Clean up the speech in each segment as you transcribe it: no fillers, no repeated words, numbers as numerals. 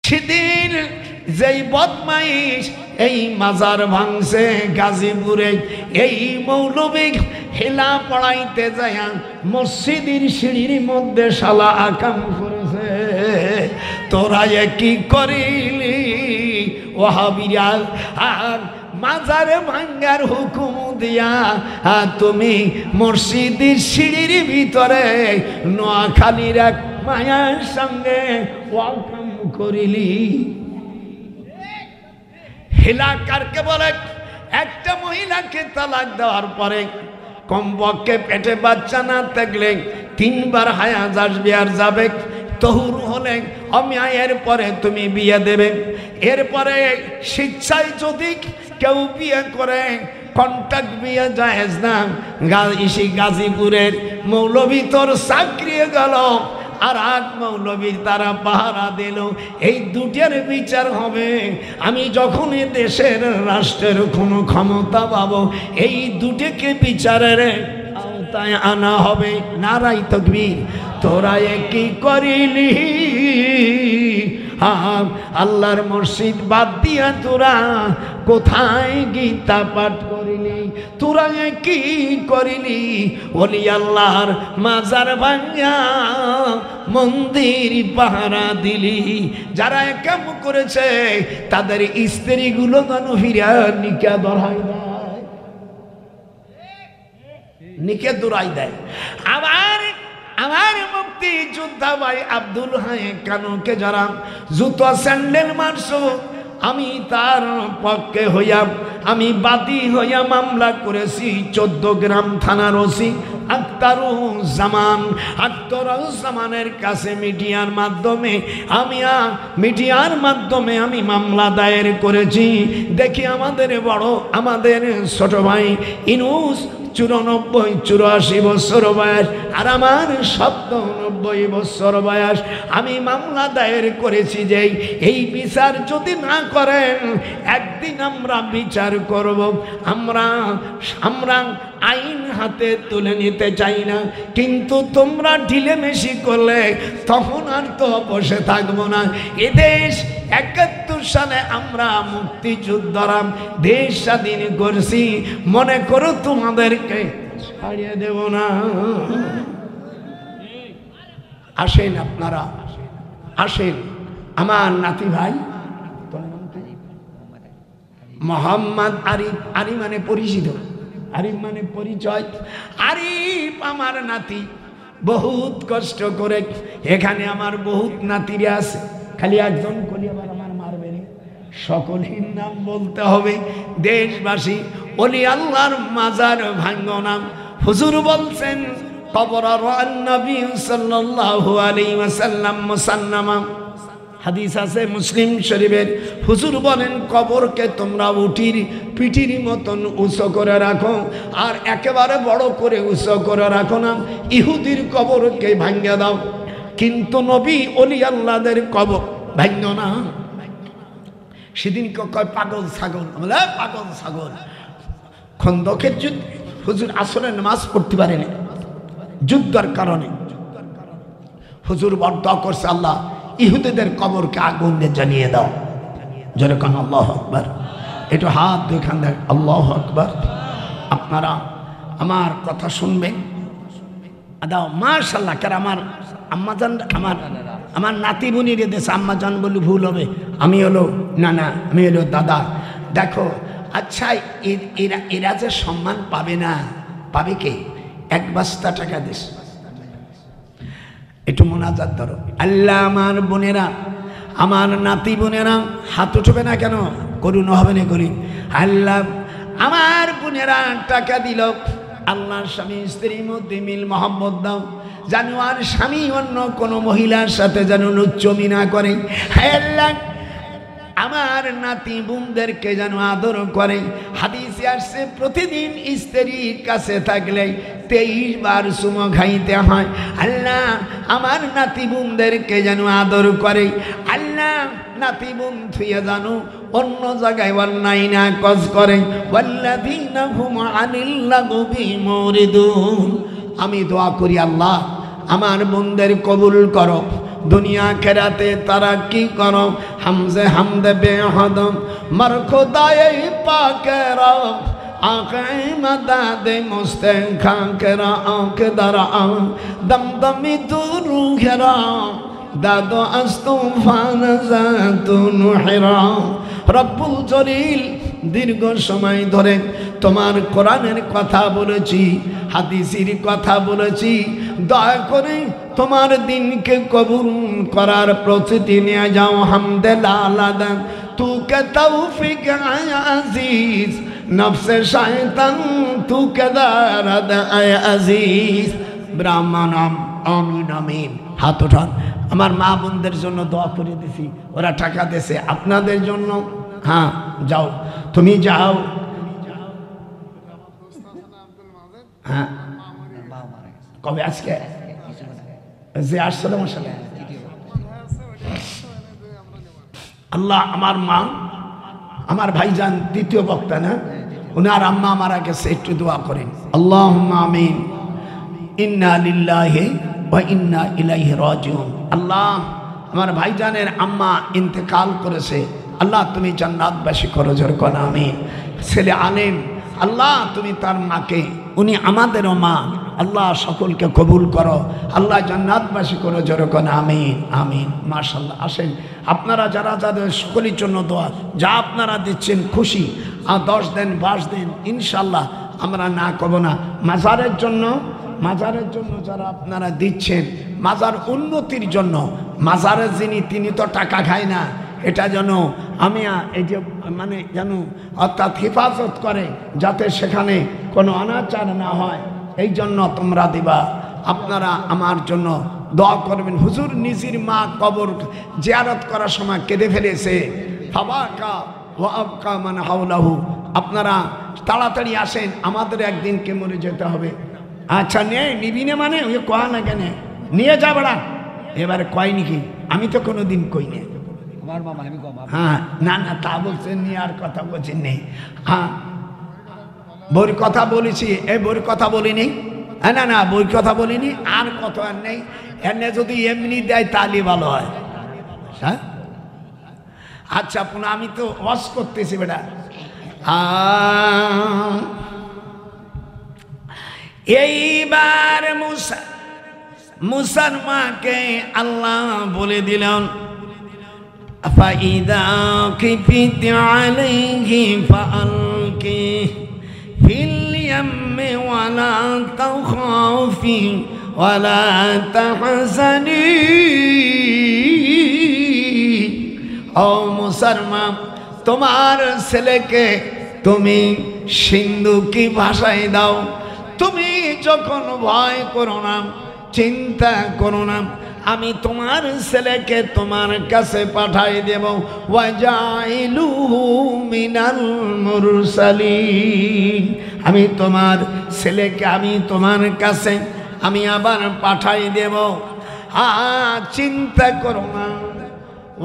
সেদিন যেই বদমাইশ এই মাজার ভাঙছে গাজীপুরে, এই মৌলবী হেলা পড়াইতে যায় মসজিদের সিঁড়ির মধ্যে শালা আকাম করেছে। তোরা কি করিলি ওয়াহাবিরা? আর মাজারে ভাঙ্গার হুকুম দিয়া তুমি মসজিদের সিঁড়ির ভিতরে নোয়াখালীর এক মায়ার সঙ্গে ওয়াকাম করিলি। হেলা কারকে বলে? একটা মহিলাকে তালাক দেওয়ার পরে কমপক্ষে পেটে বাচ্চা না থাকলে 3 বার হায়াত আসবে আর যাবে। তহুর হলে অমিয়ায়ের পরে তুমি বিয়ে দেবে। এরপরে শিক্ষায় যদি কেউ বিয়ে করে কন্ট্রাক্ট বিয়ে জায়েজ না। গাজীপুরের মৌলভী তোর চাকরি গেল আর আগ মৌলবীর তারা পাহারা দিল। এই দুটের বিচার হবে। আমি যখন দেশের রাষ্ট্রের কোনো ক্ষমতা পাবো, এই দুটিকে বিচারের আওতায় আনা হবে। নারাই তাকবীর। তোরা কি করিলি? আল্লাহর মসজিদ বাদ দিয়া তোরা কোথায় গীতা পাঠ করিলি? তোরা কি করিলি? ওলি আল্লাহর মাজার ভাঙা মন্দির পাহারা দিলি। যারা কাম করেছে তাদের স্ত্রীগুলো যেন ফিরা নিকা দরাই দেয়, নিকে দৌড়াই দেয়। আমার মুক্তি যোদ্ধা ভাই আব্দুল হাই কানুকে যারা জুতো স্যান্ডেল মারছো, আমি তার পক্ষে হইয়া আমি বাদী হইয়া মামলা করেছি 14 গ্রাম থানার ওসি আখতারুজ্জামানের কাছে মিডিয়ার মাধ্যমে আমি মামলা দায়ের করেছি। দেখি আমাদের ছোট ভাই ইনুস 84 বছর বয়স আর আমার 97 বছর বয়স। আমি মামলা দায়ের করেছি যে এই বিচার যদি না করেন একদিন আমরা বিচার করব। আমরা আইন হাতে তুলে নিতে চাই না, কিন্তু তোমরা ঢিলেমেশি করলে তখন আর তো বসে থাকবো না। এদেশ 71 সালে আমরা মুক্তিযোদ্ধারা দেশ স্বাধীন করছি, মনে করো তোমাদেরকে ছাড়িয়ে দেব না। আসেন, আপনারা আসেন। আমার নাতি ভাই মোহাম্মদ আরিফ, আরিফ মানে পরিচিত, আরিফ মানে পরিচয়। আরিফ আমার নাতি, বহুত কষ্ট করে এখানে আমার বহুত নাতিরা আছে। খালি একজন কলি আবার আমার মারবে না, সকলের নাম বলতে হবে। দেশবাসী ওলি আল্লাহর মাজার ভাঙ্গো না। হুজুর বলছেন কবর নবী সাল্লাল্লাহু আলাইহি ওয়াসাল্লাম মুসান্নামা, হাদিস আছে মুসলিম শরীফের। হুজুর বলেন কবরকে তোমরা উটির পিঠির মতন উঁচু করে রাখো, আর একেবারে বড় করে উঁচু করে রাখো না। ইহুদির কবরকে ভাঙ্গে দাও, কিন্তু নবী ওলি আল্লাহদের কবর ভাঙ্গো না। সেদিন কয় পাগল ছাগল, বলে পাগল ছাগল। খন্দকের যুদ্ধ হুজুর আসরে নামাজ পড়তে পারেনি যুদ্ধের কারণে। হুজুর বড় করছে, আল্লাহ ইহুদিদের কবরকে আগুন দিয়ে জ্বালিয়ে দাও। যেরকম আল্লাহু আকবার, একটু হাত দুইখান দেখ, আল্লাহু আকবার। আপনারা আমার কথা শুনবেন দাও মাশাআল্লাহ। কার আমার আম্মাজান, আমার নাতি বুনির দেশে আম্মাজান বলি ভুল হবে, আমি হলো নানা, আমি হলো দাদা। দেখো আচ্ছা, এরা যে সম্মান পাবে না, পাবে কে? 1 বস্তা টাকা দেশ। একটু মোনাজাত ধরো। আল্লাহ আমার বোনেরা, আমার নাতি বোনেরা হাত উঠবে না কেন? করুন হবে না করি। আল্লাহ আমার বোনেরা টাকা দিল, আল্লাহর স্বামী স্ত্রীর মধ্যে মিল মহব্বত দাও, যেন আর স্বামী অন্য কোনো মহিলার সাথে যেন লুচ্চমি না করে। আল্লাহ আমার নাতি বোনদেরকে যেন আদর করে। হাদিসে আসছে প্রতিদিন স্ত্রীর কাছে থাকলে 23 বার চুমো খাইতে হয়। আল্লাহ আমার নাতি বোনদেরকে যেন আদর করে। আল্লাহ নাতি বোন থুয়ে জানো অন্য জায়গায় অন্যায় না কাজ করে। ওয়াল্লাযীনা হুম আনিল লাগবি মুরিদুন। আমি দোয়া করি আল্লাহ আমার বোনদের কবুল করো, দুনিয়া খেরাতে তারা কি করো হামজে হামদে বেহদম মার খোদায়ে পাকেরা আঁখে মাদাদে মুস্তে খাকেরা আঁখ দারা দমদমি তুরু ঘেরা দাদো আস্তফান জাতুন হেরা রব্বুল জলিল দীর্ঘ সময় ধরে তোমার কোরআনের কথা বলেছি, হাদিসের কথা বলেছি, দয়া করে তোমার দিনকে কবুল করার প্রস্তুতি নিয়ে যাও। হামদুলিল্লাহ তু কে তৌফিক আজিজ নফসে শয়তান তু কে দারদ আয় আজিজ। ব্রাহ্মণম আমিন আমিন। হাত ওঠান। আমার মা বোনদের জন্য দোয়া করে দিছি, ওরা টাকা দিয়েছে আপনাদের জন্য। হ্যাঁ যাও, তুমি যাও। হ্যাঁ কবে আজকে যে আসছিল মশালা আল্লাহ আমার মা আমার ভাইজান দ্বিতীয় বক্তা না, উনার আম্মা মারা গেছে, একটু দোয়া করেন। আল্লাহুম্মা আমিন। ইন্না লিল্লাহি ওয়া ইন্না ইলাইহি রাজিউন। আল্লাহ আমার ভাইজানের আম্মা ইন্তেকাল করেছে, আল্লাহ তুমি জান্নাতবাসী করো, জোরে কোন আমিন। ছেলে আলেম, আল্লাহ তুমি তার মাকে, উনি আমাদেরও মা, আল্লাহ সকলকে কবুল করো, আল্লাহ জান্নাতবাসী করো, জোরে কোন আমিন আমিন। মাশাআল্লাহ। আসেন আপনারা যারা যাদের সকলের জন্য দোয়া, যা আপনারা দিচ্ছেন খুশি, আর 10 দিন 20 দিন ইনশাআল্লাহ আমরা না করব না। মাজারের জন্য যারা আপনারা দিচ্ছেন, মাজার উন্নতির জন্য, মাজারের যিনি তিনি তো টাকা খায় না, এটা যেন আমি এই যে মানে যেন অর্থাৎ হেফাজত করে, যাতে সেখানে কোনো অনাচার না হয়, এই জন্য তোমরা দিবা। আপনারা আমার জন্য দোয়া করবেন। হুজুর নিজের মা কবর জিয়ারত করার সময় কেঁদে ফেলেছে, ফাবাকা ওয়া আবকা মান হাওলাহু। আপনারা তাড়াতাড়ি আসেন, আমাদের একদিনকে মরে যেতে হবে। আচ্ছা নিবি না মানে ওই কয় না কেন নিয়ে যা বেড়া, এবারে কয় নাকি? আমি তো কোনো দিন কই না। হ্যাঁ না না তা বলছেন নি, আর কথা বলছেন নেই। হ্যাঁ বইর কথা বলেছি, এই বইর কথা বলিনি। হ্যাঁ না না বইর কথা বলিনি, আর কথা আর নেই। এনে যদি এমনি দেয় তাহলে ভালো হয়। হ্যাঁ আচ্ছা পুনঃ আমি তো ওয়াজ করতেছি বেটা। এইবার মুসার মাকে আল্লাহ বলে দিলেন فإذا خفت عليه فألقيه في اليم ولا تخافي ولا تحزني ও মুসার মা, তোমার ছেলেকে তুমি সিন্ধুকি ভাষায় দাও। তুমি যখন ভয় করো না, চিন্তা করো না, আমি তোমার ছেলেকে তোমার কাছে পাঠাই দেব। ওয়াজাইলুহু মিনাল মুরসালিন। আমি তোমার ছেলেকে আমি তোমার কাছে আমি আবার পাঠাই দেব। চিন্তা করো না।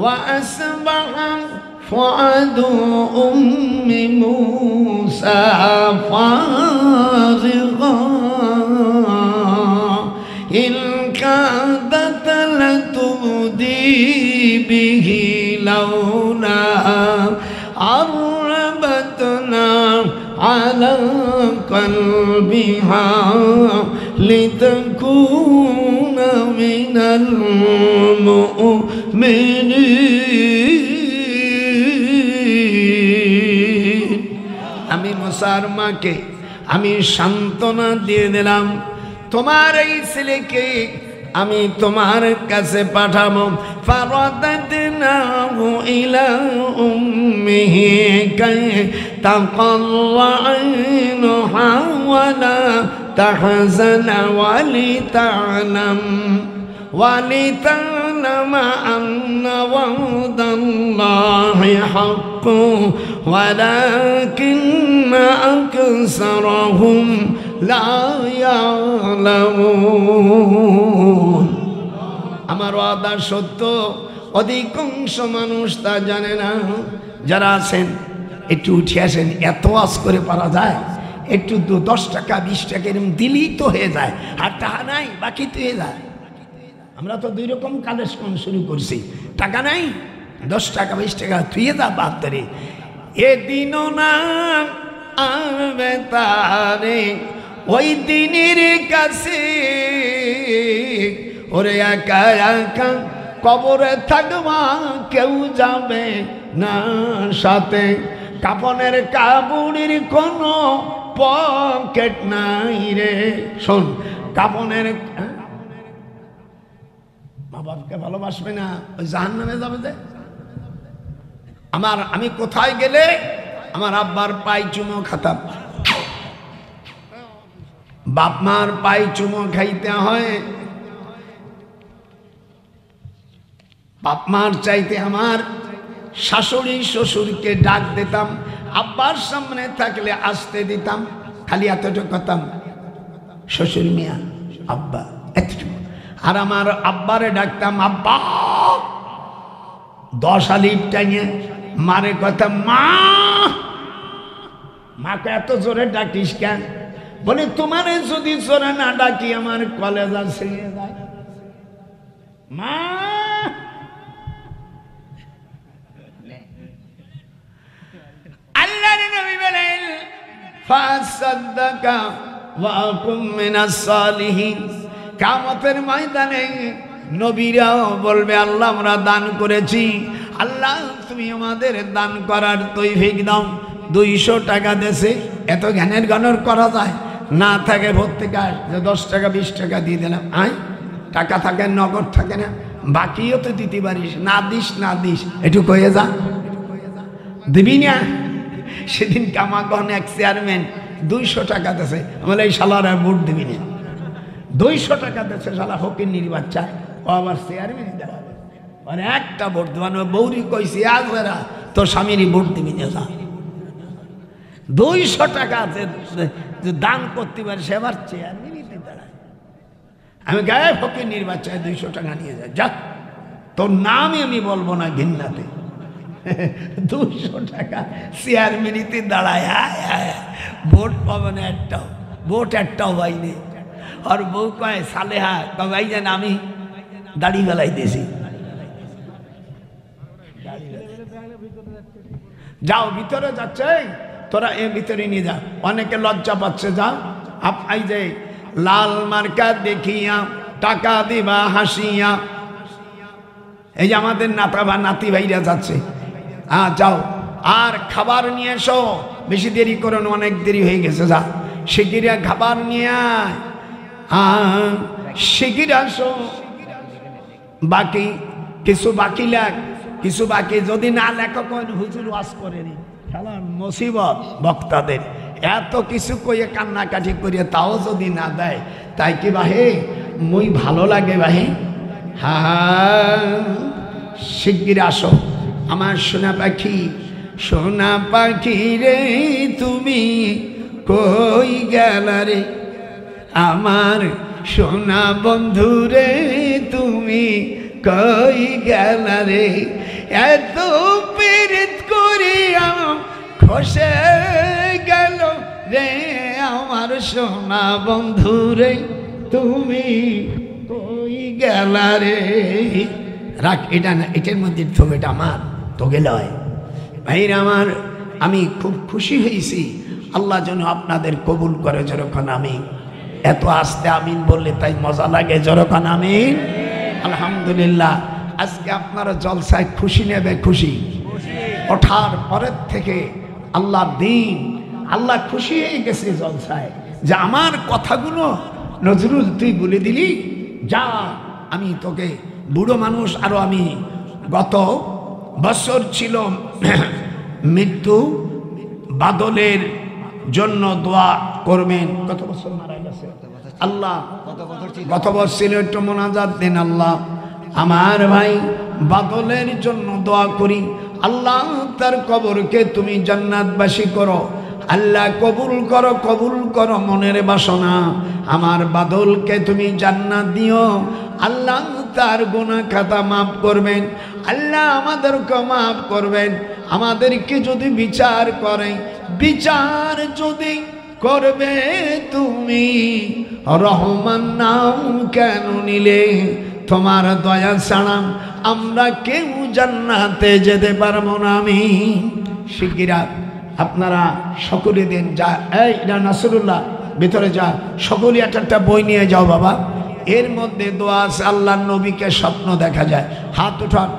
ওয়াসবাহা ফুআদু উম্মি মূসা ফারিগা ইন কাদাত লাতুবদি বিহি লাউলা আরবাতনা আলা কলবিহা লিতাকুনা মিনাল মুমিনিন। আমি মুসার মাকে আমি সান্ত্বনা দিয়ে দিলাম, তোমার এই ছেলেকে আমি তোমার কাছে পাঠাবো। ফারাদাদনাহু ইলা উম্মিহি কাই তাকাররা আইনুহা ওয়ালা তাহজানা ولتعلم أن وعد الله حق ولكن أكثرهم لا يعلمون। আমার ওয়াদা সত্য, অধিকাংশ মানুষ তা জানে না। যারা আছেন একটু উঠে আসেন, এত আজ করে পারা যায়? একটু 10 টাকা 20 টাকা এরকম দিলেই তো হয়ে যায়, আর টাকা নাই বাকি তো হয়ে যায়। আমরা তো 2 রকম কালেকশন শুরু করছি। টাকা নাই, 10 টাকা 20 টাকা থুয়ে যা বাদ ধরে এদিনও না আবে তারে ওই দিনের কাছে ওরে একা একা কবরে থাকবা কেউ যাবে না সাথে, কাপনের কাবুড়ির কোনো পকেট নাই রে। শোন, কাপনের মা বাপকে ভালোবাসবে না, ওই জাহান্নামে যাবে যে। আমি কোথায় গেলে আমার আব্বার পাই চুমো খাতাম, বাপ মার পাই চুমো খাইতে হয়। বাপ মার চাইতে আমার শাশুড়ি শ্বশুরকে ডাক দিতাম, আব্বার সামনে থাকলে আসতে দিতাম, খালি এতটুকু কথাম শ্বশুর মিয়া আব্বা এতটুকু। আর আমার আব্বারে ডাকতাম আব্বা, 10 আলিফ টাইনে মারে কথা মা। মাকে এত জোরে ডাকিস কেন? বলে তোমারে যদি জোরে না ডাকি আমার কলেজা ছিঁড়ে যায়। মা আল্লাহর নবী বলেন ফাসাদদাকা ওয়া কুম মিনাস সালিহিন। কিয়ামতের ময়দানে নবীরাও বলবে আল্লাহ আমরা দান করেছি, আল্লাহ তুমি আমাদের দান করার তৌফিক দাও। 200 টাকা দেশে এত জ্ঞানের গণর করা যায় না? থাকে প্রত্যেকার যে 10 টাকা 20 টাকা দিয়ে দিলাম, টাকা থাকে নগদ থাকে না, বাকিও তো দিতে পারিস, না দিস না দিস একটু কয়ে যা, দিবি না। সেদিন কামাগন এক চেয়ারম্যান 200 টাকা দেশে, বলে এই শালার আর ভোট দিবি না। 200 টাকা দেশে শালা ফকিন্নির বাচ্চা, ও আবার চেয়ারম্যান দাঁড়াবে, মানে একটা ভোট দেওয়ানো। বৌরি কইছে আজরা তোর স্বামীরই ভোট দিবি না যা। 200 টাকা যে দান করতে পারে সে আবার চেয়ারম্যানই দাঁড়ায়। আমি গায়ে ফকিন্নির বাচ্চা 200 টাকা নিয়ে যায়, যা তোর নামই আমি বলবো না ঘিন্নাতে। 200 টাকা চেয়ারম্যানিতে দাঁড়ায়, ভোট পাবে না একটাও, ভোট একটাও পাইনি। আর বউ কয় সালেহা কবাই যেন আমি দাড়ি বেলাই দিয়েছি। যাও ভিতরে যাচ্ছে, তোরা এ ভিতরে নিয়ে যা, অনেকে লজ্জা পাচ্ছে। যাও এই যে লাল মার্কা দেখিয়া টাকা দিবা হাসিয়া, এই যে আমাদের নাতা বা নাতি ভাইরা যাচ্ছে, যাও আর খাবার নিয়ে এসো, বেশি দেরি করো না, অনেক দেরি হয়ে গেছে। যা শিগগির খাবার নিয়ে আয়, শিগগির আসো। বাকি কিছু বাকি লেখ, কিছু বাকি যদি না লেখো হুজুর ওয়াজ করেনি, খেলা মুসিবত বক্তাদের। এত কিছু কইয়ে কান্নাকাটি করিয়ে তাও যদি না দেয়, তাই কি বাহে মুই ভালো লাগে বাহে? শিগগির আসো আমার সোনা পাখি, সোনা পাখি রে তুমি কই গেলা রে, আমার সোনা বন্ধু রে তুমি কই গেলা রে, এত পীড়িত করিয়া খসে গেল রে আমার সোনা বন্ধু রে তুমি কই গেলা রে। রাখ এটা না, এটার মধ্যে ছবিটা আমার তোকে লয়। ভাইরা আমার, আমি খুব খুশি হয়েছি, আল্লাহ যেন আপনাদের কবুল করে। যখন আমি এত আস্তে আমিন বললে তাই মজা লাগে, যখন আমিন। আলহামদুলিল্লাহ, আজকে আপনারা জলসায় খুশি নেবে, খুশি ওঠার পরের থেকে আল্লাহর দিন, আল্লাহ খুশি হয়ে গেছে জলসায় যে আমার কথাগুলো নজরুল তুই বলে দিলি, যা আমি তোকে বুড়ো মানুষ। আরো আমি গত বছর ছিল মৃত্যু, বাদলের জন্য দোয়া করবেন। কত বছর মারা গেছে আল্লাহ, গত বছর ছিল, একটু মোনাজাত দেন। আল্লাহ আমার ভাই বাদলের জন্য দোয়া করি, আল্লাহ তার কবরকে তুমি জান্নাতবাসী করো। আল্লাহ কবুল করো, কবুল করো মনের বাসনা। আমার বাদলকে তুমি জান্নাত দিও। আল্লাহ তার গুনাহ খাতা মাফ করবেন, আল্লাহ আমাদেরকে মাফ করবেন। আমাদেরকে যদি বিচার করে, বিচার যদি করবে তুমি, রহমান নাম কেন নিলে? তোমার দয়া ছাড়া আমরা কেউ জান্নাতে যেতে পারবো না। আমি শিগগিরা আপনারা সকলে দেন, যা এই নাসরুল্লাহ ভিতরে যা, সকলে একটা বই নিয়ে যাও বাবা। এর মধ্যে দোয়া আছে, আল্লাহর নবীকে স্বপ্ন দেখা যায়। হাত উঠান।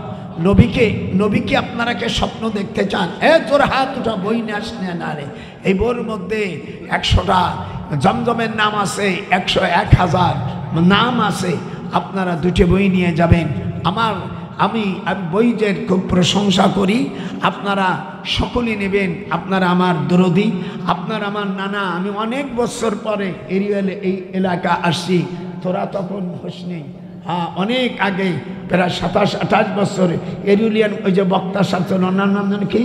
নবীকে আপনারা কে স্বপ্ন দেখতে চান? তোর হাত উঠা, বই নিয়ে আসলে না রে। এই বইয়ের মধ্যে 100টা জমজমের নাম আছে, 101,000 নাম আছে। আপনারা 2টি বই নিয়ে যাবেন। আমি বইয়ের খুব প্রশংসা করি, আপনারা সকলে নেবেন। আপনারা আমার দরদি, আপনারা আমার নানা। আমি অনেক বছর পরে এই এলাকা আসছি, তোরা তখন হোসনি। অনেক আগে, প্রায় 27-28 বছর এরুলিয়ান ওই যে বক্তার সাথে অন্যান্য নাম কি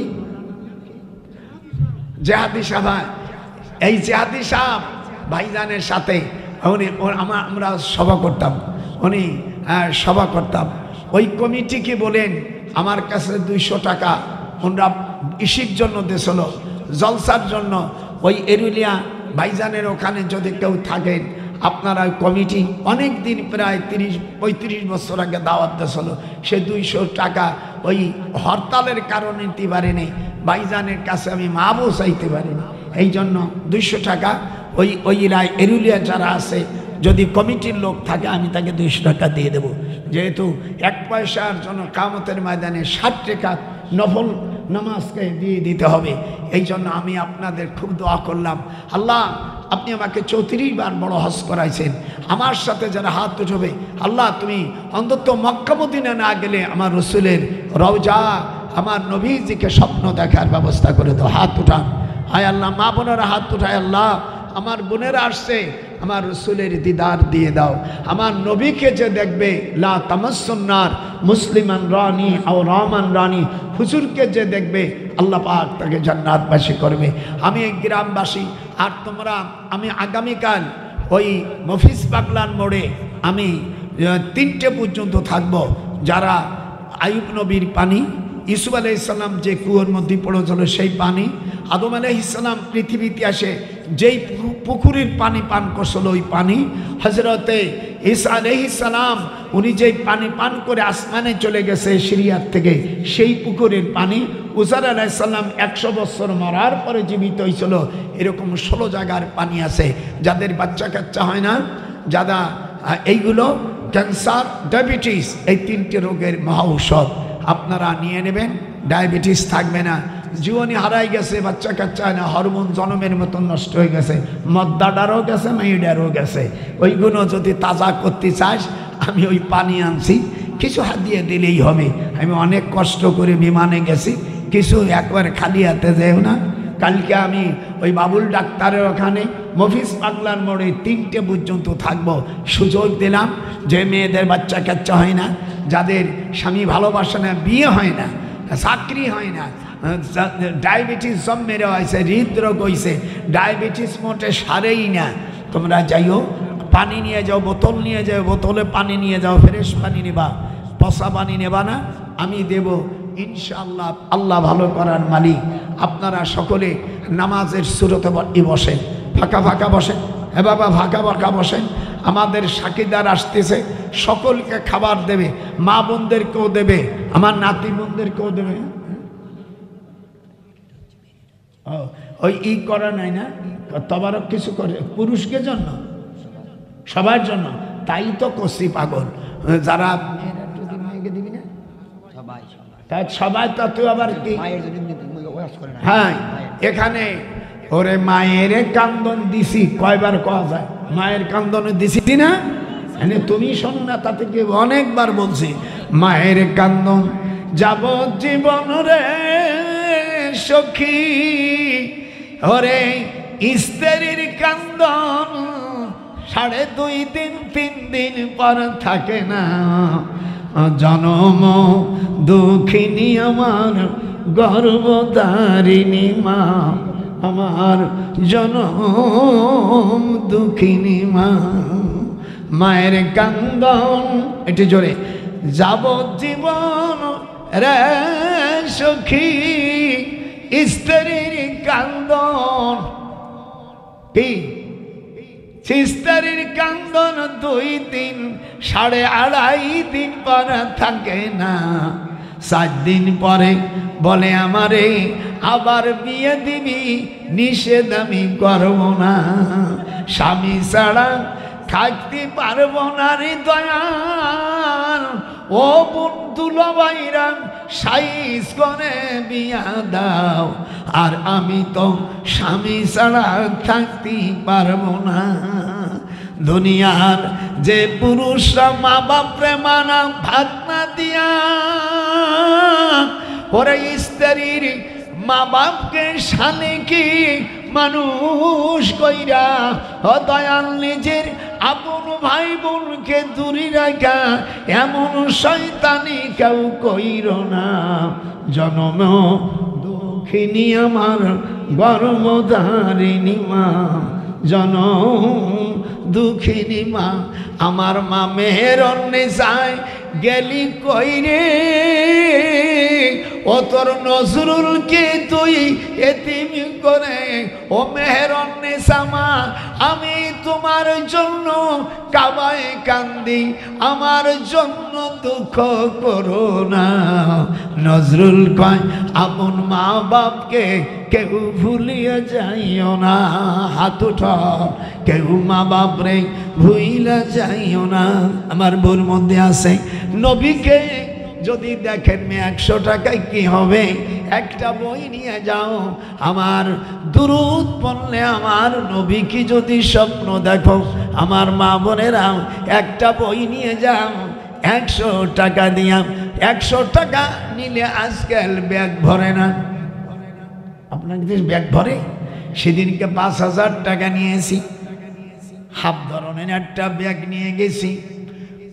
জেহাদি সাহেব, এই জেহাদি সাহেব ভাইজানের সাথে আমরা সভা করতাম, উনি সভা করতাম। ওই কমিটিকে বলেন আমার কাছে 200 টাকা ওনারা ইসির জন্য দিয়েছিল, জলসার জন্য। ওই এরুলিয়া ভাইজানের ওখানে যদি কেউ থাকেন, আপনারা কমিটি অনেক দিন, প্রায় 30-35 বছর আগে দাওয়াত দিয়েছিল। সে 200 টাকা ওই হরতালের কারণে নিতে পারেনি, ভাইজানের কাছে আমি মাপও চাইতে পারিনি। এই জন্য 200 টাকা ওই এরুলিয়া যারা আছে, যদি কমিটির লোক থাকে আমি তাকে 200 টাকা দিয়ে দেব। যেহেতু 1 পয়সার জন্য কিয়ামতের ময়দানে 60 টাকা নফল নামাজকে দিয়ে দিতে হবে। এই জন্য আমি আপনাদের খুব দোয়া করলাম, আল্লাহ আপনি আমাকে 34 বার বড় হজ করাইছেন। আমার সাথে যারা হাত উঠবে, আল্লাহ তুমি অন্তত মক্কা মদিনা না গেলে আমার রসুলের রওজা, আমার নবীজিকে স্বপ্ন দেখার ব্যবস্থা করে দাও। হাত উঠান। আয় আল্লাহ, মা বোনেরা হাত উঠায়। আল্লাহ আমার বোনেরা আসছে, আমার রসুলের দিদার দিয়ে দাও। আমার নবীকে যে দেখবে, লা তামাসসুন্নার মুসলিমান রানী আও রহমান রানী, হুজুরকে যে দেখবে আল্লাহ পাক তাকে জান্নাতবাসী করবে। আমি এই গ্রামবাসী আর তোমরা, আমি আগামীকাল ওই মফিজ বাগলান মোড়ে আমি 3টে পর্যন্ত থাকব। যারা আইয়ুব নবীর পানি, ইউসুফ আলাইহিস সালাম যে কুয়োর মধ্যে পড়েছিল সেই পানি, আদম আলাইহিস সালাম পৃথিবীতে আসে যেই পুকুরের পানি পান করছিল, ওই পানি হযরতে ঈসা আলাইহিস সালাম উনি যেই পানি পান করে আসমানে চলে গেছে সিরিয়ার থেকে, সেই পুকুরের পানি। উজার আলাইহিস সালাম 100 বছর মরার পরে জীবিত হয়েছিল। এরকম 16 জায়গার পানি আছে। যাদের বাচ্চা কাচ্চা হয় না, যারা এইগুলো ক্যান্সার, ডায়াবেটিস, এই 3টে রোগের মহা ঔষধ আপনারা নিয়ে নেবেন। ডায়াবেটিস থাকবে না, জীবনী হারাই গেছে, বাচ্চা কাচ্চা না, হরমোন জনমের মতন নষ্ট হয়ে গেছে, মদ্দাটারও গেছে, মেয়েডারও গেছে। ওইগুলো যদি তাজা করতে চাস, আমি ওই পানি আনছি, কিছু হাত দিয়ে দিলেই হবে। আমি অনেক কষ্ট করে বিমানে গেছি, কিছু একবার খালি হাতে যাও না। কালকে আমি ওই বাবুল ডাক্তারের ওখানে মফিজ বাগলার মোড়ে 3টে পর্যন্ত থাকবো। সুযোগ দিলাম যে মেয়েদের বাচ্চা কাচ্চা হয় না, যাদের স্বামী ভালোবাসে না, বিয়ে হয় না, চাকরি হয় না, ডায়াবেটিস সব মেরে হয়েছে, হৃদরোগ হয়েছে, ডায়াবেটিস মোটে সারেই না, তোমরা যাইও, পানি নিয়ে যাও, বোতল নিয়ে যাও, বোতলে পানি নিয়ে যাও, ফ্রেশ পানি নেবা, পচা পানি নেবা না, আমি দেব ইনশাআল্লাহ। আল্লাহ ভালো করার মালিক। আপনারা সকলে নামাজের সুরতে বসেন, ফাঁকা ফাঁকা বসেন। হ্যাঁ বাবা, ফাঁকা ফাঁকা বসেন। আমাদের সাকিদার আসতেছে, সকলকে খাবার দেবে, মা বোনদেরকেও দেবে, আমার নাতি বোনদেরকেও দেবে। ওই করা নাই না, তবারক কিছু করে পুরুষকে জন্য, সবার জন্য। তাই তো কষি পাগল, যারা মেয়েকে দিবি না তাই সবাই তো, তুই আবার কি? হ্যাঁ, এখানে ওরে মায়ের কান্দন দিছি, কয়বার কওয়া যায়? মায়ের কান্দনে দিছি না, তুমি শোনো না, তাতে কি অনেকবার বলছি। মায়ের কান্দন যাব জীবন রে সখী, ওরে স্ত্রীর কান্দন 2.5 দিন 3 দিন পর থাকে না। জনম দুঃখিনী আমার গর্ভধারিণী মা, আমার জনম দুঃখিনী মা। মায়ের কান্দন, একটু জোরে, যাবজ্জীবন রে সখী স্ত্রীর কান্দন। কি সিস্টারের কান্দন 2 দিন 2.5 দিন পর থাকে না, 4 দিন পরে বলে আমারে আবার বিয়ে দিবি, নিষেধ আমি করব না, স্বামী ছাড়া থাকতে পারবো না রে দয়াল। ও বন্ধুলো ভাইরা সাইজ করে বিয়া দাও, আর আমি তো স্বামী ছাড়া থাকতে পারবো না। দুনিয়ার যে পুরুষরা মা বাপরে মানা ভাত না দিয়া ওরে স্ত্রীর মা বাপকে শালিকি মানুষ কইরা, ও দয়াল নিজের আপন ভাই বোনকে দূরে রাখা এমন শয়তানি কেউ কইর না। জনম দুঃখিনী আমার গর্ভধারিণী মা, জনম দুঃখিনী মা আমার মা মেহেরন্নে যায় গেলি কইরে, ও তোর নজরুলকে তুই এতিম করে, ও মেহেরন্নেসা মা আমি তোমার জন্য কাবায় কান্দি, আমার জন্য দুঃখ করো না। নজরুল কয় আপন মা বাপকে কেউ ভুলিয়া যাইও না, হাত উঠাও কেউ মা বাপরে ভুইলা যাইও না। আমার বউর মধ্যে আছে নবীকে যদি দেখেন 100 টাকায় কি হবে, একটা বই নিয়ে যাও, আমার দুরূদ পড়লে আমার নবী কি যদি স্বপ্ন দেখো, আমার মা বোনেরা একটা বই নিয়ে যাও 100 টাকা দিয়া। 100 টাকা নিলে আজকাল ব্যাগ ভরে না, আপনার ব্যাগ ভরে? সেদিনকে 5000 টাকা নিয়েছি, হাফ ধরনের একটা ব্যাগ নিয়ে গেছি,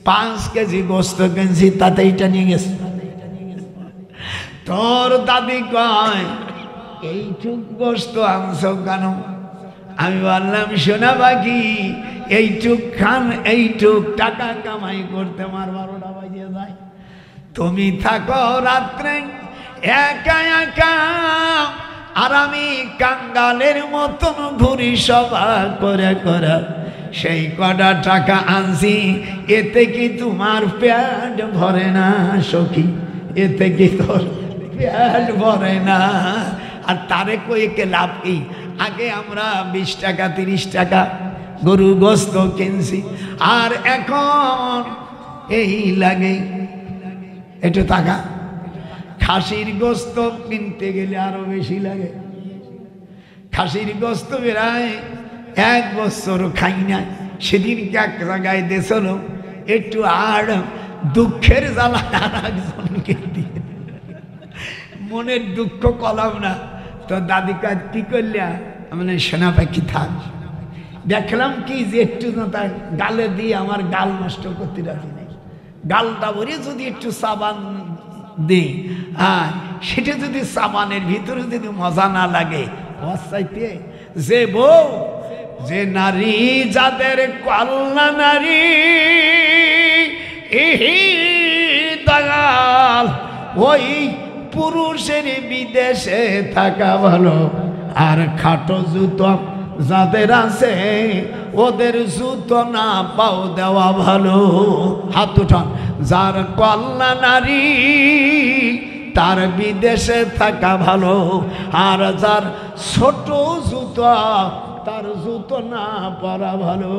5 কেজি গোস্ত কিনছি, তাতে এইটা নিয়ে গেছি। তোর দাদি কয় এইটুক গোস্ত আনছো কেন? আমি বললাম শোনা বাকি এইটুক খান, এইটুক টাকা কামাই করতে আমার 12টা বাজিয়ে যায়। তুমি থাকো রাত্রে একা একা, আর আমি কাঙ্গালের মতন ঘুরি সভা করে করে সেই কটা টাকা আনছি, এতে কি তোমার পেট ভরে না সখী? এতে কি তোর পেট ভরে না? আর তারে কয়েকে লাভ কি? আগে আমরা 20 টাকা 30 টাকা গরু গোস্ত কিনছি, আর এখন এই লাগে একটু টাকা। খাসির গোস্ত কিনতে গেলে আরো বেশি লাগে। খাসির গোস্ত বেড়ায় 1 বছর খাই না, সেদিনকে এক জায়গায় দেছিল একটু, আর দুঃখের জ্বালা আর একজনকে দিয়ে মনের দুঃখ কলাম না। তো দাদিকা কি করলিয়া মানে সেনা পাখি থাক, দেখলাম কি যে একটু না তার গালে দিয়ে আমার গাল নষ্ট করতে রাখি নাই, গালটা ভরে যদি একটু সাবান দিই, সেটা যদি সাবানের ভিতরে যদি মজা না লাগে, চাইতে যে বউ যে নারী যাদের কল্যাণ নারী দয়াল, ওই পুরুষের বিদেশে থাকা ভালো। আর খাটো জুতো যাদের আছে ওদের জুতো না পাও দেওয়া ভালো। হাত উঠান, যার কল্যাণ নারী তার বিদেশে থাকা ভালো, আর যার ছোট জুতো তার জুতো না পরা ভালো।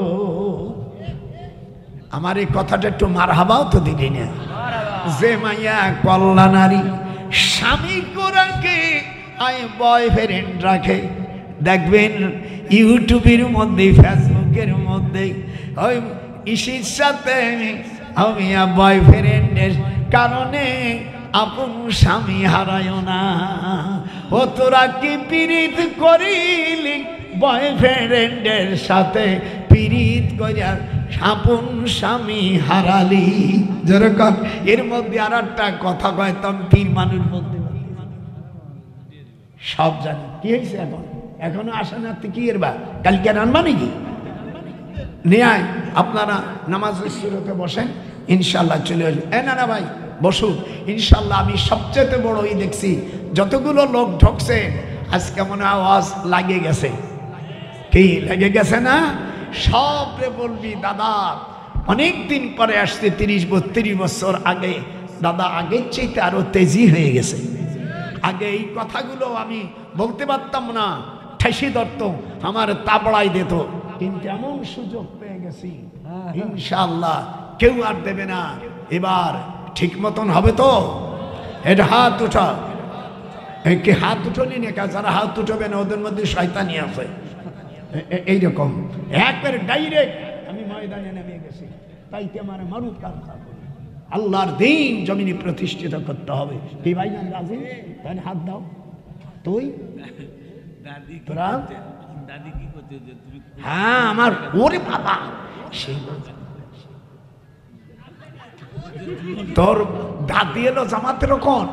আমার এই কথাটা একটু মারহাবাও তো দিদি না। যে মাইয়া কল্যাণ নারী স্বামী রাখে আই বয়ফ্রেন্ড রাখে, দেখবেন ইউটিউবের মধ্যে ফেসবুকের মধ্যে ওই ইসির সাথে আমি বয়ফ্রেন্ডের কারণে আপন স্বামী হারায় না। ও তোরা কি পীড়িত করিলি বয়ফ্রেন্ডের সাথে, পীড়িত করিয়া আপন স্বামী হারালি। যেরকম এর মধ্যে আর একটা কথা কয়তাম, পীর মানুষ মধ্যে সব জানি কি হয়েছে। এখনো আসে না, কি এর বা কালকে রানবা নাকি নিয়ে আপনারা নামাজের শুরুতে বসেন, ইনশাল্লাহ চলে আসবে। না ভাই বসুন, ইনশাল্লাহ। আমি সবচেয়ে বড় দেখছি যতগুলো লোক ঢুকছে আজকে মনে আওয়াজ লাগে গেছে, কি লেগে গেছে না? সবরে বলবি দাদা অনেক দিন পরে আসছে, 30-32 বছর আগে, দাদা আগের চাইতে আরো তেজি হয়ে গেছে। আগে এই কথাগুলো আমি বলতে পারতাম না, ঠেসি ধরত, আমার তাবড়াই দিত, কিন্তু এমন সুযোগ পেয়ে গেছি ইনশাআল্লাহ কেউ আর দেবে না। এবার ঠিক মতন হবে তো? এটা হাত উঠা, কি হাত উঠলি না? যারা হাত উঠবে না ওদের মধ্যে শয়তানি আছে। এইরকম একবারে ডাইরেক্ট আমি ময়দানে নেমে গেছি, তাই কি আমার মারুফ কাজ আল্লাহর দিন জমিনে প্রতিষ্ঠিত করতে হবে। কি ভাই জান রাজি? তাহলে হাত দাও। তুই তোরা হ্যাঁ আমার ওরে বাবা, সেই তোর দাদি এলো জামাতের কোন,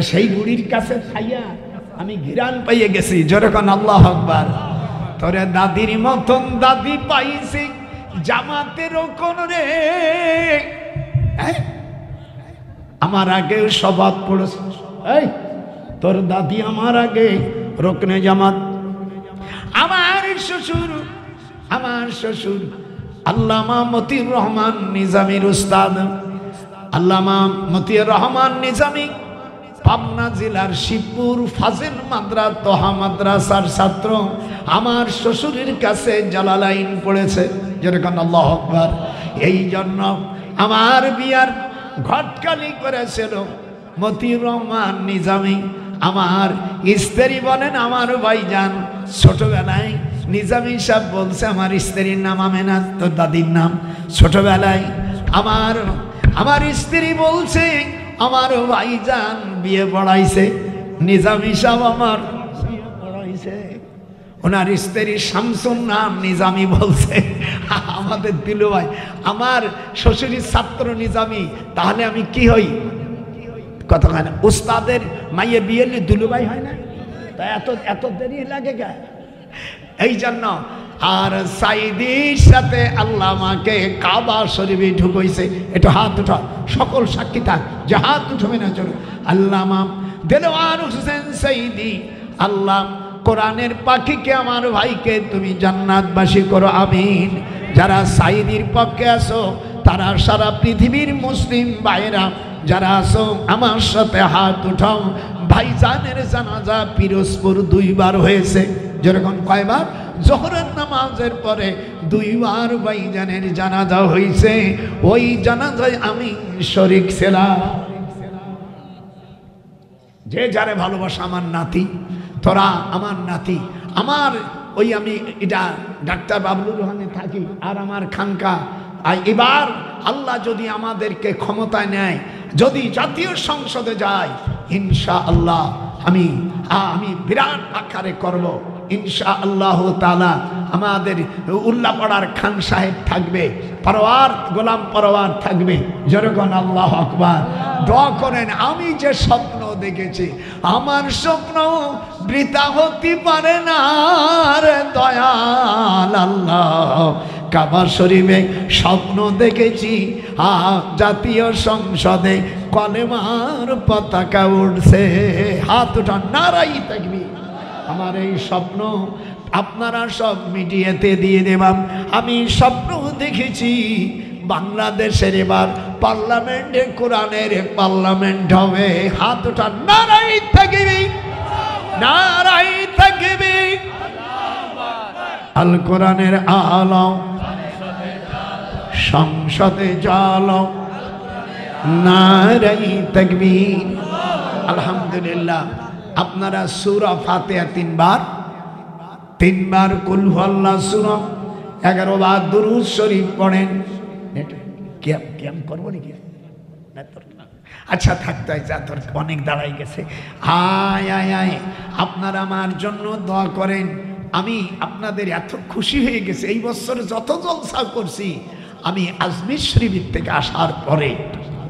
সেই বুড়ির কাছে খাইয়া আমি ঘিরান পাইয়ে গেছি। যেরকম আল্লাহু আকবার। তোরে দাদির মতন দাদি পাইছি জামাতের কোন রে, আমার আগে সবাব পড়েছে। এই তোর দাদি আমার আগে রকনে জামাত। আমার শ্বশুর আল্লামা মতিউর রহমান নিজামীর উস্তাদ, আল্লামা মতিউর রহমান নিজামী পাবনা জেলার শিবপুর ফাজিল তোহা মাদ্রাসার ছাত্র। আমার শ্বশুরের কাছে জালালাইন পড়েছে। যেরকম আল্লাহু আকবার। এই জন্য আমার বিয়ার ঘটকালি করেছিল মতিউর রহমান নিজামী। আমার স্ত্রী বলেন আমার ভাইজান ছোটবেলায় নিজামী সাহেব বলছে আমার স্ত্রীর নাম আমেনা, তোর দাদির নাম। ছোটবেলায় আমার স্ত্রী বলছে আমার ভাইজান বিয়ে পড়াইছে, নিজামী সাহেব আমার বিয়ে পড়াইছে। ওনার স্ত্রী শামসুন নাম নিজামী বলছে আমাদের দিলু ভাই, আমার শ্বশুরের ছাত্র নিজামী, তাহলে আমি কি হই? কথা হয় না, উস্তাদের মাইয়ে বিয়ে দুলু ভাই হয় না? তা এত দেরি লাগে কে? এই জন্য আর সাইদির সাথে আল্লামাকে কাবা শরীফে ঢুকাইছে। এটা হাত উঠা, সকল সাক্ষী থাক যে হাত উঠবে না চলো। আল্লামা দেলোয়ার হোসেন সাইদি, আল্লাহ কোরআনের পাখিকে আমার ভাইকে তুমি জান্নাতবাসী করো, আমিন। যারা সাইদির পক্ষে আছো তারা সারা পৃথিবীর মুসলিম ভাইরা যারা আছো আমার সাথে হাত উঠাও। ভাইজানের জানাজা পিরোজপুর 2 বার হয়েছে। যেরকম কয়বার? জোহরের নামাজের পরে 2 বার ভাইজানের জানাজা হয়েছে। ওই জানাজায় আমি শরীক ছিলাম। যে যারে ভালোবাসা, আমার নাতি, তোরা আমার নাতি, আমার ওই আমি এটা ডাক্তার বাবলুর রহমানে থাকি আর আমার খানকা। আর এবার আল্লাহ যদি আমাদেরকে ক্ষমতায় নেয়, যদি জাতীয় সংসদে যায়, ইনশাআল্লাহ আমি বিরাট আকারে করব ইনশাআল্লাহ তাআলা। আমাদের উল্লাপাড়ার খান সাহেব থাকবে, পরওয়ার গোলাম পরওয়ার থাকবে। যেরকম আল্লাহু আকবার। দোয়া করেন, আমি যে স্বপ্ন দেখেছি আমার স্বপ্ন বৃথা হতে পারে না রে দয়াল আল্লাহ। কাবা শরীফে স্বপ্ন দেখেছি জাতীয় সংসদে কলেমার পতাকা উঠছে। হাত উঠান, নারাই তাকবীর। আমার এই স্বপ্ন আপনারা সব মিডিয়াতে দিয়ে দেবাম। আমি স্বপ্ন দেখেছি বাংলাদেশের এবার পার্লামেন্টে কোরআনের পার্লামেন্ট হবে। হাত উঠান, নারাই তাকবীর, নারাই তাকবীর। আল কোরআনের আলম সংসদে জালো, নারাই তাকবীর। আলহামদুলিল্লাহ। আপনারা সূরা ফাতিহা 3 বার কুল হুয়াল্লাহ সূরা 11 বার দুরূদ শরীফ পড়েন। কেম করবো নাকি? আচ্ছা থাকতে হয়, যা তোর অনেক দাঁড়াই গেছে। আয় আয় আয়, আপনারা আমার জন্য দোয়া করেন। আমি আপনাদের এত খুশি হয়ে গেছে, এই বছর যত জলসা করছি আমি আজমির শরীফ থেকে আসার পরে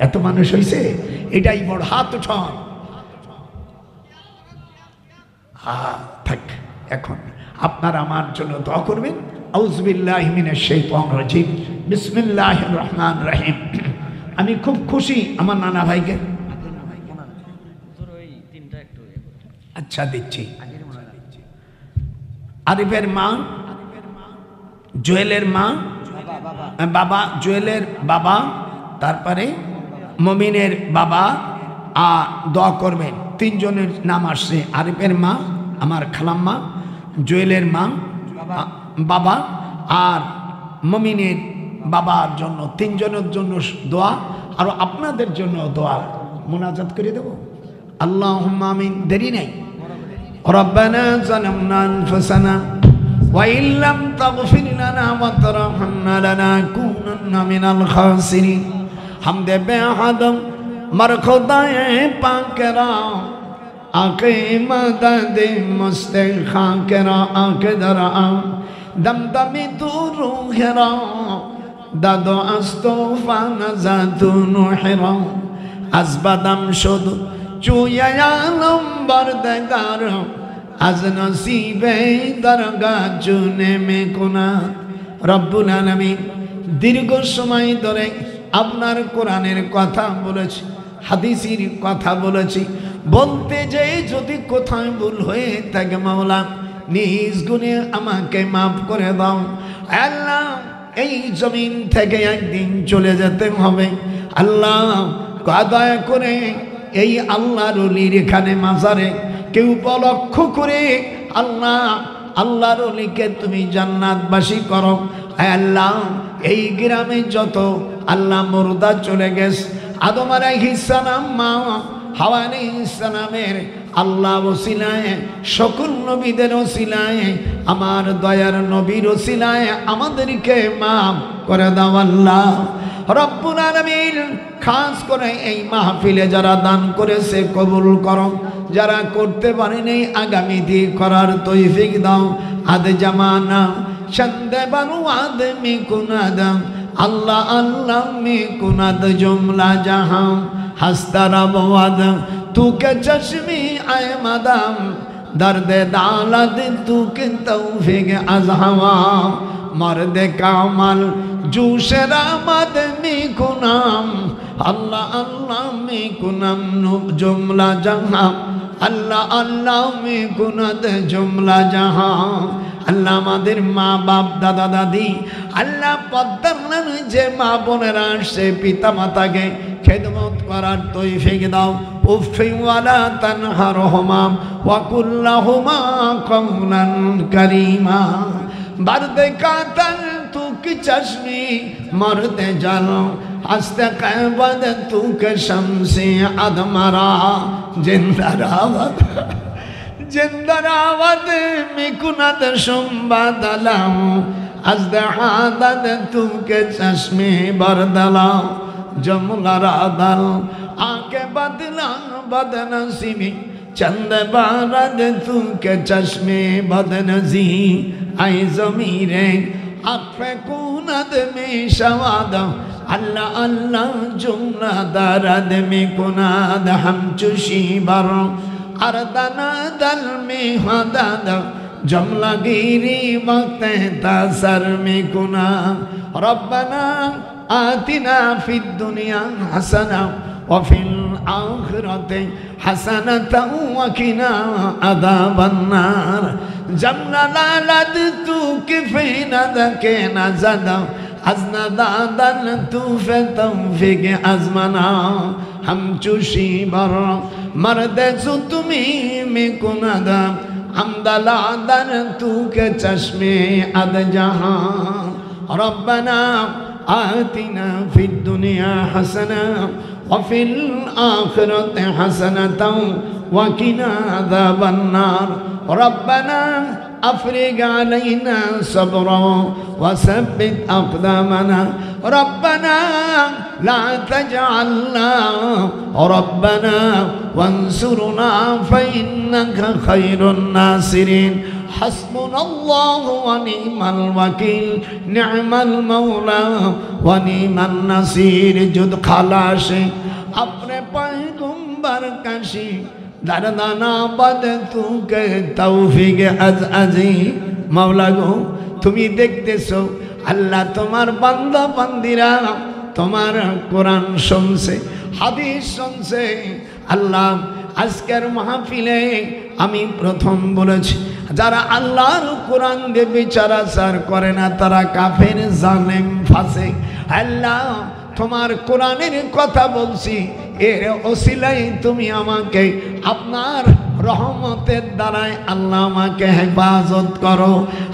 এত মানুষ হয়েছে, এটাই বড়। হাত উঠান। থাক, এখন আপনারা আমার জন্য দোয়া করবেন। আউযু বিল্লাহি মিনাশ শাইতানির রাজিম, বিসমিল্লাহির রহমানির রহিম। আমি খুব খুশি আমার নানা ভাইকে। আচ্ছা দিচ্ছি। আরিফের মা জুয়েলের মা, বাবা, জুয়েলের বাবা, তারপরে মমিনের বাবা, আর দোয়া করবেন। তিনজনের নাম আসছে, আরিফের মা, আমার খালাম্মা, জুয়েলের মা, বাবা, আর মমিনের বাবার জন্য, তিনজনের জন্য দোয়া, আর আপনাদের জন্য দোয়া মুনাজাত করে দেব। আল্লাহুম্মা আমিন। দেরি নেই। রব্বানা যালামনা আনফুসানা ওয়া ইল্লাম তাগফির লানা ওয়া তারহামনা লানাকুনান্না মিনাল খাসিরিন। হামদে বেহাদম মরখুদায়ে পাকেরা আকে মদদে মুস্তে খাকেরা আকে দরা দমদমি তুরু হেরা দাদো আস্তফা নাজাতু নুহরা আজবাদাম শুদ চুয়ায়ালম বরদগার আজ নসিবে দরগা জুনে মে কুনাত। রব্বুল আলামিন, দীর্ঘ সময় ধরে আপনার কোরআনের কথা বলেছি, হাদিসের কথা বলেছি, বলতে যে যদি কোথায় ভুল হয়ে থাকে মাওলা নিজ গুণে আমাকে মাফ করে দাও। আল্লাহ, এই জমিন থেকে একদিন চলে যেতে হবে। আল্লাহ, দয়া করে এই আল্লাহর ওলির এখানে মাজারে কেউ উপলক্ষ করে আল্লাহ, আল্লাহর ওলিকে তুমি জান্নাতবাসী করো। আল্লাহ, এই গ্রামে যত আল্লাহ মুর্দা চলে গেছে, আদম আলাইহিস সালাম, মা হাওয়া আলাইহিস সালামের আল্লাহ ওসিলায়, সকল নবীদের ওসিলায়, আমার দয়ার নবীর ওসিলায় আমাদেরকে মাফ করে দাও আল্লাহ রব্বুল আলামিন। খাস করে এই মাহফিলে যারা দান করেছে কবুল করো, যারা করতে পারেনি আগামীতে করার তৌফিক দাও। আদ জামানা চন্দে বানু আদমি কুনাদম আল্লাহ আল্লাহ মে কুনাদ জুমলা জাহাं হস্তারা বওয়াদ তু কে চশমি আয় মাদাম দর্দ দালাদ তু কে তৌফিক আজহাওয়া মর্দ কামাল জুশরা মাদমি কুনাম আল্লাহ আল্লাহ মে কুনাম জুমলা জাহাं আল্লাহ আল্লাহ মে কুনাদ জুমলা জাহাं। আল্লাহ, আমাদের মা বাপ দাদা দাদি, আল্লাহ পদ্মার নামে যে মা বোনেরা আসছে, পিতা মাতাকে খেদমত করার তৌফিক দাও। উফি ওয়ালা তানহারহুমা ওয়া কুল লাহুমা কওলান কারীমা বারদে কাতাল তু কি চশমি মরদে জালো আস্তে কায়বাদ তু কে শামসে আদমারা জিন্দারাবাদ জিন্দারাবাদ মিকুনাদ সম্বাদালাম আজদাহাদাদ তু কে চশমে বরদালাও জমলারাদাল आके बदला बदनसीबी चंद बारद तू के चश्मे बदनजी आई ज़मीरे अफ़े कुनद में शवाद अल्लाह अल्लाह जुमला दरद में कुनाद हम चुशी बर अरदना दल में हदद जमला गिरी वक्त तासर में कुना रब्बना आतिना फिद दुनिया हसना وفي الآخرة حسنة وقنا عذاب النار جملا لالدتو كفينا ذكي نزد أزنا دادن توفي توفيق أزمنا هم چوشي بر مرد ستمي مكنا دا حمد لادن تو کے چشمے اد جہاں ربنا آتنا في الدنيا حسنة وفي الآخرة حسنة وقنا عذاب النار ربنا أفرغ علينا صبرا وثبت أقدامنا ربنا لا تجعلنا ربنا وانصرنا فإنك خير الناصرين حسبنا الله ونعم الوكيل نعم المولى ونعم النصير जुद खलाशे अपने पैगंबर कशी दरदाना बद तू के तौफीक अज़ी मौला गो তুমি দেখতেছো আল্লাহ তোমার বান্দা বান্দিরা তোমার কোরআন শুনছে হাদিস শুনছে আল্লাহ আজকের মাহফিলে আমি প্রথম বলেছি যারা আল্লাহর কোরআন দিয়ে বিচার আচার করে না তারা কাফের, জালেম, ফাসিক। আল্লাহ তোমার কোরআনের কথা বলছি, এর ওসিলাই তুমি আমাকে আপনার রহমতের দ্বারাই আল্লাহ আমাকে হেফাজত করো।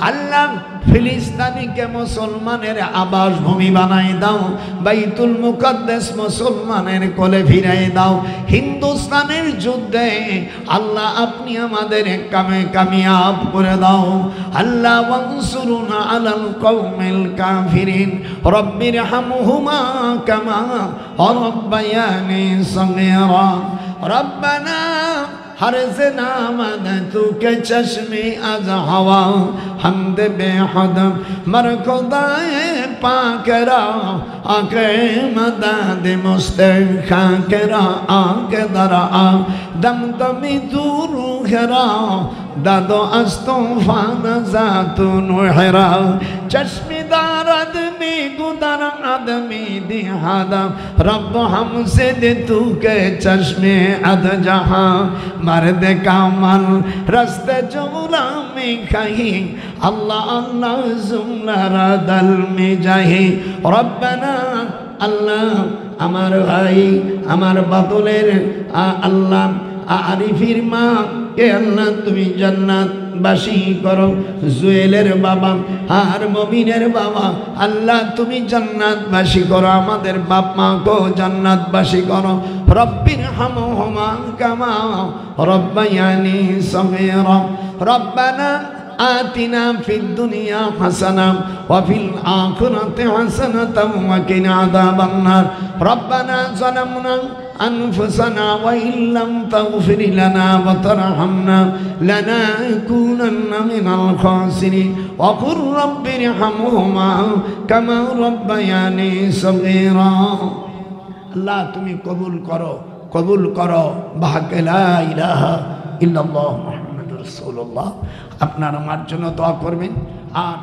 আল্লাহ ফিলিস্তিনিকে মুসলমানের আবাস ভূমি বানাই দাও, বাইতুল মুকদ্দাস মুসলমানের কোলে ফিরাই দাও। হিন্দুস্তানের যুদ্ধে আল্লাহ আপনি আমাদের কামিয়াব করে দাও। আল্লাহ ওয়ানসুরুনা আলাল কওমিল কাফিরিন রব্বির হামহুমা কামা রাব্বায়ানি সগীরা রব্বানা हर से नामद तू के चश्मे आज हवा हमद बेहद मरकुदाए पाकरा आके मदद मुस्तखा करा आके दरा दम दमी दूर खरा दादो अस्तफान जातु नुहरा चश्मेदार आदमी गुदर आदमी दिहादा रब हमसे दे तू के चश्मे अद जहां मर्द कामल रस्ते जुमला में कहीं अल्लाह अल्लाह जुमला दल में जाही रब्बना अल्लाह আমার ভাই আমার বাতলের আল্লাহ আরিফির মা কে আল্লাহ তুমি জান্নাত বাসী করো। জুয়েলের বাবা আর মমিনের বাবা আল্লাহ তুমি জান্নাত বাসী করো। আমাদের বাপ মা কো জান্নাত বাসী করো। রব্বির হামহুমা কামা রব্বায়ানি সগীরা রব্বানা آتنا في الدنيا حسنة وفي الآخرة حسنة وقنا عذاب النار ربنا ظلمنا أنفسنا وإن لم تغفر لنا وترحمنا لنكونن من الخاسرين وقل رب ارحمهما كما ربياني صغيرا الله তুমি কবুল করো বাহাকে লা ইলাহা ইল্লাল্লাহ মুহাম্মাদুর রাসূলুল্লাহ। আপনারা আমার জন্য দোয়া করবেন। আর